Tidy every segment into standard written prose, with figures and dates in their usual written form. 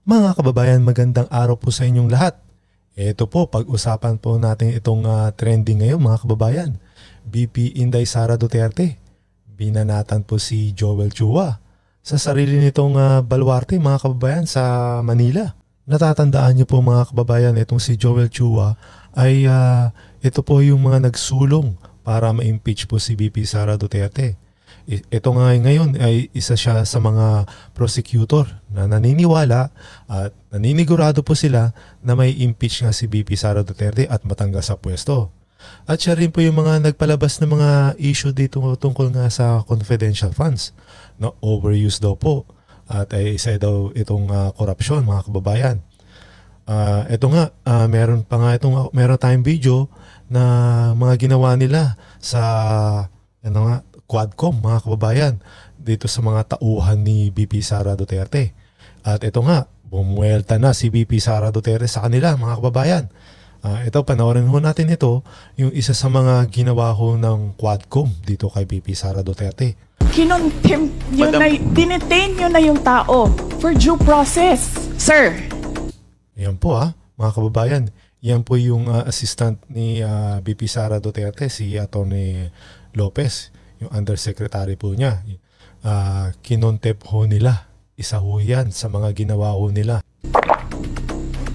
Mga kababayan, magandang araw po sa inyong lahat. Ito po, pag-usapan po natin itong trending ngayon mga kababayan. VP Inday Sara Duterte, binanatan po si Joel Chua sa sarili nitong baluarte mga kababayan sa Manila. Natatandaan niyo po mga kababayan, itong si Joel Chua ay ito po yung mga nagsulong para ma-impeach po si VP Sara Duterte. Ito nga ngayon ay isa siya sa mga prosecutor na naniniwala at naninigurado po sila na may impeach nga si VP Sara Duterte at matanggal sa pwesto. At siya rin po yung mga nagpalabas ng mga issue dito tungkol nga sa confidential funds na overuse daw po at ay isa daw itong korupsyon mga kababayan. Ito nga, meron tayong video na mga ginawa nila sa Quadcom mga kababayan dito sa mga tauhan ni VP Sara Duterte. At ito nga, bumuelta na si VP Sara Duterte sa kanila mga kababayan. Ito, panoorin ho natin ito, yung isa sa mga ginawa ho ng Quadcom dito kay VP Sara Duterte. Kinontempt nyo na, dinetain nyo na yung tao for due process, sir. Yan po mga kababayan. Yan po yung assistant ni VP Sara Duterte, si Atty. Lopez, yung undersecretary po niya. Kinontempt ho nila. Isa ho yan sa mga ginawa ho nila.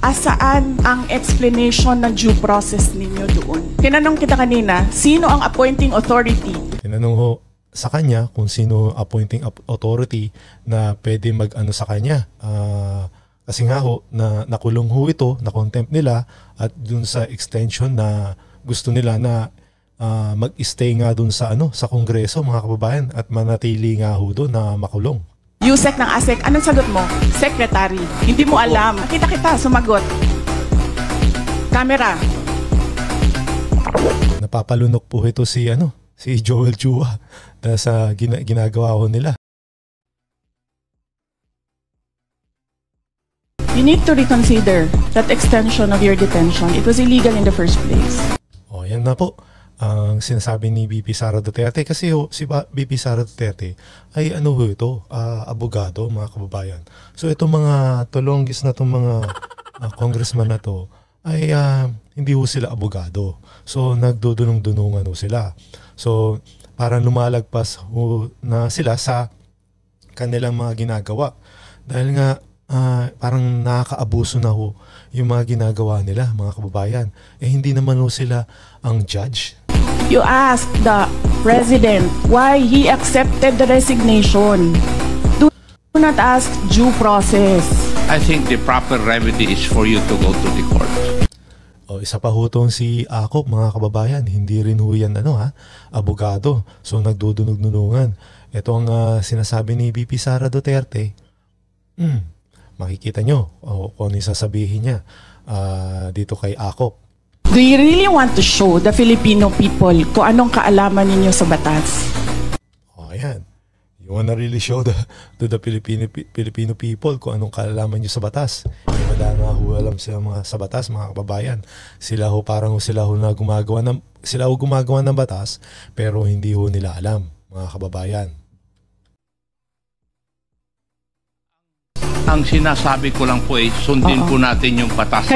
Asaan ang explanation ng due process ninyo doon? Tinanong kita kanina, sino ang appointing authority? Tinanong ho sa kanya kung sino appointing authority na pwede mag-ano sa kanya. Kasi nga ho, na nakulong ho ito, na-contempt nila at dun sa extension na gusto nila na mag-stay nga dun sa sa Kongreso mga kababayan at manatili nga ho doon na makulong. Yusek ng ASEC, anong sagot mo? Secretary, hindi mo alam. Kita sumagot. Camera. Napapalunok po ito si Joel Chua dahil sa ginagawa ho nila. You need to reconsider that extension of your detention. It was illegal in the first place. Yan na po ang sinasabi ni VP Sara Duterte kasi si VP Sara Duterte ay ito, abogado mga kababayan. So itong mga tulonggis na itong mga congressman na to ay hindi ho sila abogado. So nagdudunong-dunungan ho sila. So parang lumalagpas ho na sila sa kanilang mga ginagawa. Dahil nga parang nakakaabuso na ho yung mga ginagawa nila mga kababayan. Hindi naman ho sila ang judge. You asked the president why he accepted the resignation. Do not ask due process. I think the proper remedy is for you to go to the court. Isa pa ho itong si Akop mga kababayan. Hindi rin ho yan abogado. So nagdudunog-dunungan. Ito ang sinasabi ni VP Sara Duterte. Makikita nyo kung ano yung sasabihin niya dito kay Akop. Do you really want to show the Filipino people kung anong kaalaman ninyo sa batas? Ayan. You wanna really show to the Filipino people kung anong kaalaman nyo sa batas. Wala nga ho alam sa batas mga kababayan. Sila ho gumagawa ng batas pero hindi ho nila alam mga kababayan. Ang sinasabi ko lang po ay sundin po natin yung batas.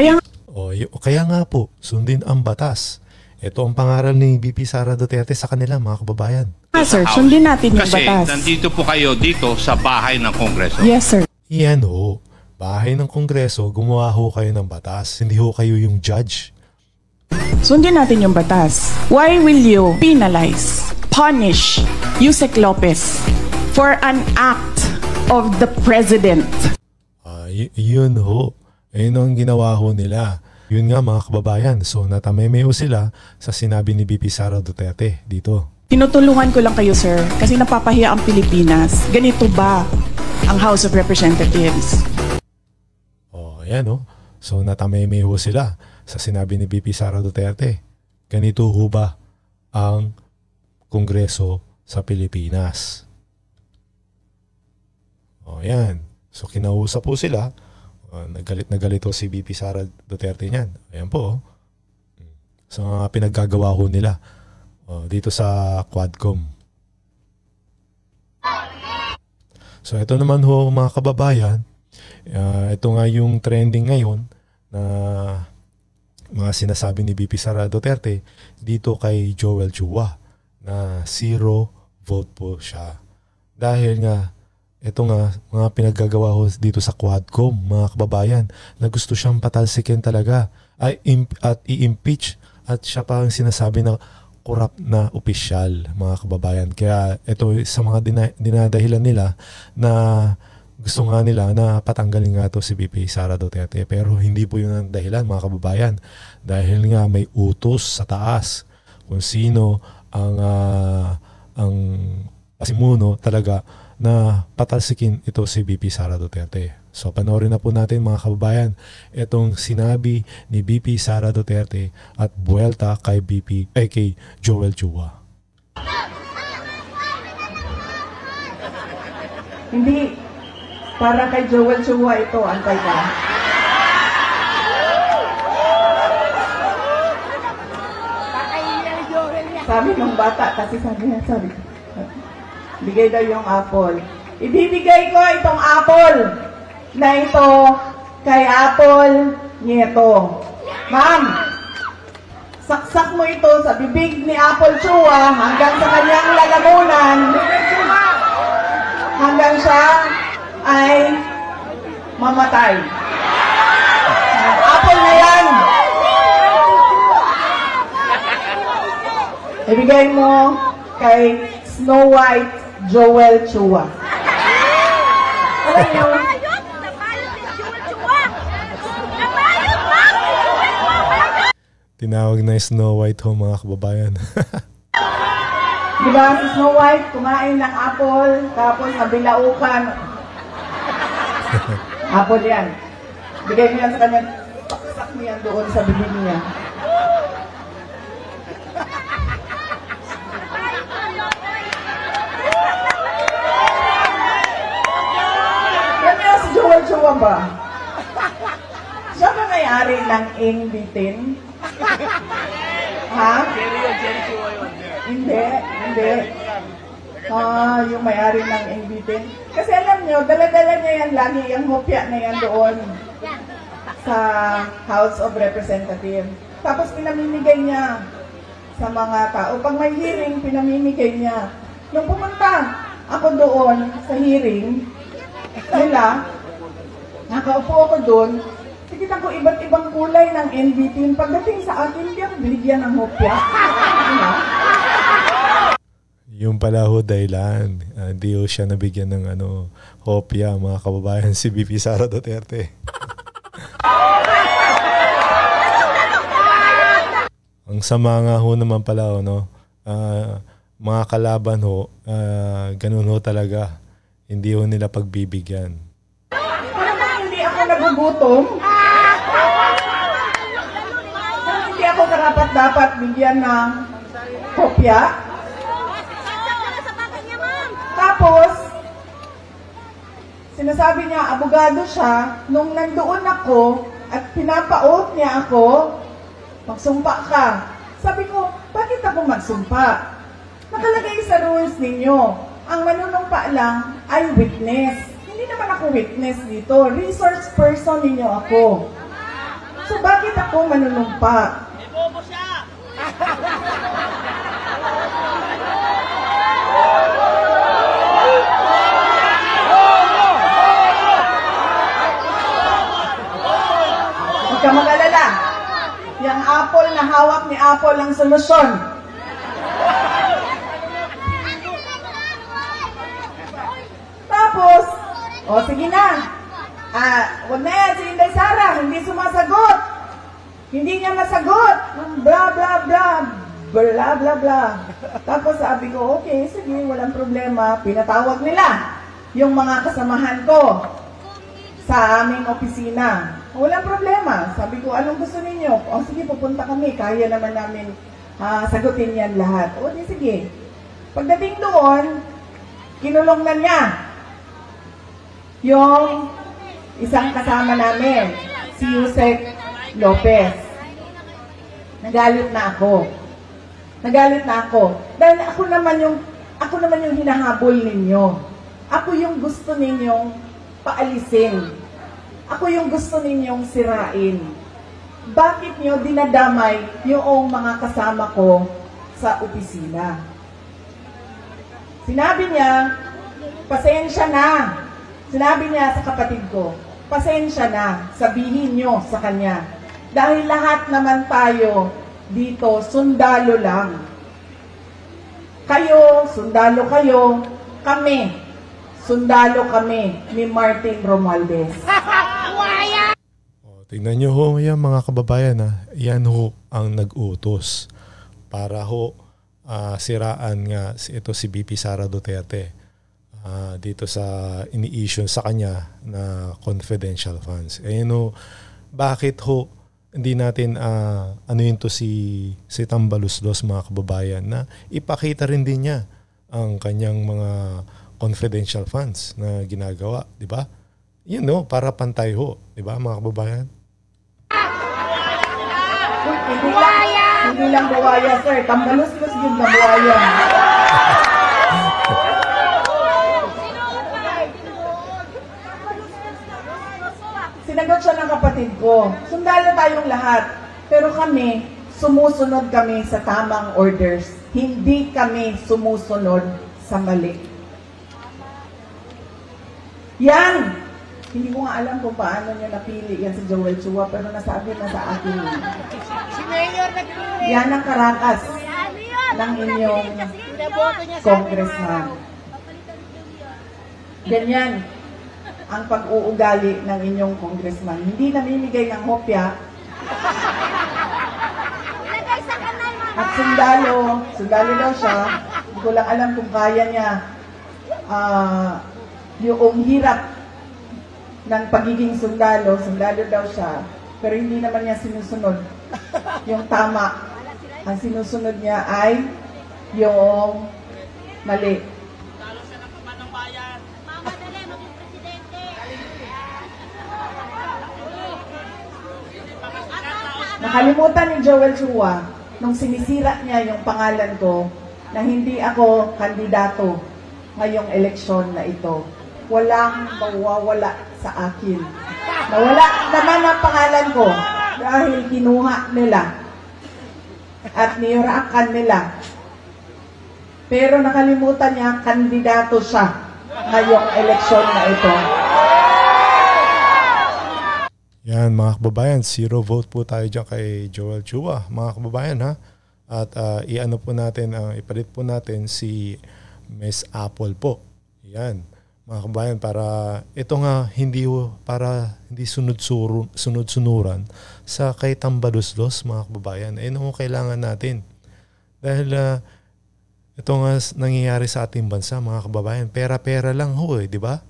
Kaya nga po, sundin ang batas. Ito ang pangaral ni VP Sara Duterte sa kanila mga kababayan. Sir, sundin natin yung batas. Kasi nandito po kayo dito sa bahay ng Kongreso. Yes, sir. Yan ho. Bahay ng Kongreso, gumawa ho kayo ng batas. Hindi ho kayo yung judge. Sundin natin yung batas. Why will you penalize, punish Yusek Lopez for an act of the president? Yun ho. Ayun ang ginawa ho nila. Yun nga mga kababayan. So natameme ho sila sa sinabi ni VP Sara Duterte dito. Tinutulungan ko lang kayo, sir, kasi napapahiya ang Pilipinas. Ganito ba ang House of Representatives? Ayan ho. So natameme ho sila sa sinabi ni VP Sara Duterte. Ganito ho ba ang Kongreso sa Pilipinas? Ayan. So kinausap po sila. Nagalit na galito si VP Sara Duterte niyan. Ayan po. So pinaggagawa ho nila dito sa Quadcom. So ito naman ho mga kababayan, Ito nga yung trending ngayon na mga sinasabi ni VP Sara Duterte dito kay Joel Chua na 0 vote po siya. Dahil nga, ito nga, mga pinaggagawa ho dito sa Quadcom, mga kababayan, na gusto siyang patalsikin talaga at i-impeach at siya pa ang sinasabi na corrupt na opisyal, mga kababayan. Kaya ito sa mga dinadahilan nila na gusto nga nila na patanggalin nga to si VP Sara Duterte. Pero hindi po yun ang dahilan, mga kababayan. Dahil nga may utos sa taas kung sino ang pasimuno talaga na patalsikin ito si VP Sara Duterte. So panoorin na po natin, mga kababayan, itong sinabi ni VP Sara Duterte at buwelta kay kay Joel Chua. Hindi para kay Joel Chua ito, antay ka. Sabi ng bata, kasi sabi, bigay daw yung apple. Ibibigay ko itong apple na ito kay Apple Nieto. Ma'am, saksak mo ito sa bibig ni Apple Chua hanggang sa kanyang lalamunan, hanggang siya ay mamatay. Apple na yan. Ibigay mo kay Snow White Joel Chua. Alam niyo, tinawag na Snow White ho, mga kababayan. diba si Snow White kumain ng apple, tapos nabilaukan. Apple yan. Bigay mo yan sa kanya, paksak mo yan doon sa bibig niya. Joel Chua ba? Siya ba may-ari ng Ingbitin? Ha? Hindi. Yung may-ari ng Ingbitin. Kasi alam nyo, dala-dala niya yan lagi, yung hopya na yan doon sa House of Representatives. Tapos pinamimigay niya sa mga tao. Pag may hearing, pinamimigay niya. Nung pumunta ako doon sa hearing nila, nakaupo ako doon, nakita ko iba't ibang kulay ng NBT. Pagdating sa akin, hindi ako binigyan ng hopya. Yung pala ho dahilan, di ho siya nabigyan ng hopya, mga kababayan, si VP Sara Duterte. Ang sama nga ho naman pala, mga kalaban ho, ganun ho talaga. Hindi ho nila pagbibigyan. Nagugutom. Hindi ako karapat-dapat bigyan ng kopya. Tapos, sinasabi niya, abogado siya, nung nandoon ako at pinapaot niya ako, magsumpa ka. Sabi ko, bakit ako magsumpa? Nakalagay sa rules ninyo, ang manunumpa lang ay witness. Hindi naman ako witness dito. Resource person ninyo ako. So, bakit ako manunumpa? Ibobo siya! Huwag ka mag-alala. Yung apple na hawak ni Apple ang solusyon. Tapos, o, sige na. Huwag na yan, si Inday Sara, hindi sumasagot. Hindi niya masagot. Blah, blah, blah. Blah, blah, blah. Tapos sabi ko, okay, sige, walang problema. Pinatawag nila yung mga kasamahan ko sa aming opisina. Walang problema. Sabi ko, anong gusto ninyo? O, sige, pupunta kami. Kaya naman namin sagutin yan lahat. O, di, sige. Pagdating doon, kinulong na niya yung isang kasama namin, si Yusek Lopez. Nagalit na ako. Dahil ako naman yung hinahabol ninyo. Ako yung gusto ninyong paalisin. Ako yung gusto ninyong sirain. Bakit nyo dinadamay yung mga kasama ko sa opisina? Sinabi niya, pasensya na. Sinabi niya sa kapatid ko, pasensya na, sabihin nyo sa kanya. Dahil lahat naman tayo dito, sundalo lang. Kayo, sundalo kayo, kami, sundalo kami ni Martin Romualdez. Tingnan nyo ho yan mga kababayan, yan ho ang nag-utos para ho siraan nga ito si BP Sara Duterte dito sa ini-issue sa kanya na confidential funds. Ayun ho, bakit ho hindi natin ano yun to si Tambaluslos mga kababayan na ipakita rin din niya ang kanyang mga confidential funds na ginagawa, di ba? Yun no, para pantay ho, di ba mga kababayan? Hindi lang buwaya, sir. Tambaluslos yun na buwaya. Sinagot siya ng kapatid ko, sundalo tayong lahat, pero kami, sumusunod kami sa tamang orders. Hindi kami sumusunod sa mali. Yan! Hindi ko nga alam kung paano niya napili yan si Joel Chua, pero nasabi na sa akin. Yan ang karakas ng inyong congressman. Ganyan ang pag-uugali ng inyong congressman. Hindi namimigay ng hopya. At sundalo daw siya. Hindi ko lang alam kung kaya niya yung hirap ng pagiging sundalo daw siya. Pero hindi naman niya sinusunod yung tama. Ang sinusunod niya ay yung mali. Nakalimutan ni Joel Chua nung sinisira niya yung pangalan ko na hindi ako kandidato ngayong eleksyon na ito. Walang mawawala sa akin. Nawala naman ang pangalan ko dahil kinuha nila at niyurakan nila. Pero nakalimutan niya, kandidato siya ngayong eleksyon na ito. Yan mga kababayan, 0 vote po tayo dyan kay Joel Chua mga kababayan ha. At iano po natin, ipalit po natin si Miss Apple po. Yan mga kababayan, para ito nga hindi sunod-sunuran sa kay Tambaluslos mga kababayan. Ayun ang kailangan natin. Dahil ito nga nangyayari sa ating bansa mga kababayan, pera-pera lang ho di ba?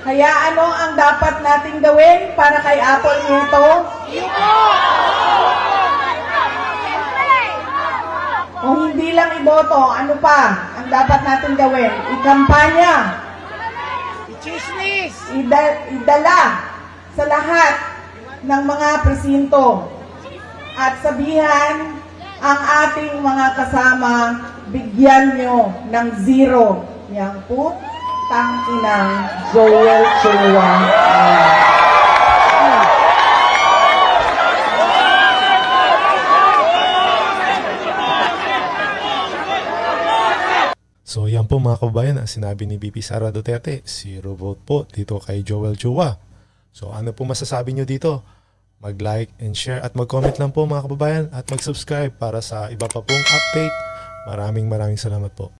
Kaya ano ang dapat nating gawin para kay Apple nito? Kung hindi lang iboto, ano pa ang dapat natin gawin? Ikampanya. Idala sa lahat ng mga presinto. At sabihan ang ating mga kasama, bigyan nyo ng 0. Yang putang inang Joel Chua. So yan po mga kababayan, ang sinabi ni BP Sara Duterte, 0 vote po dito kay Joel Chua. So ano po masasabi nyo dito? Mag-like and share at mag-comment lang po mga kababayan at mag-subscribe para sa iba pa pong update. Maraming salamat po.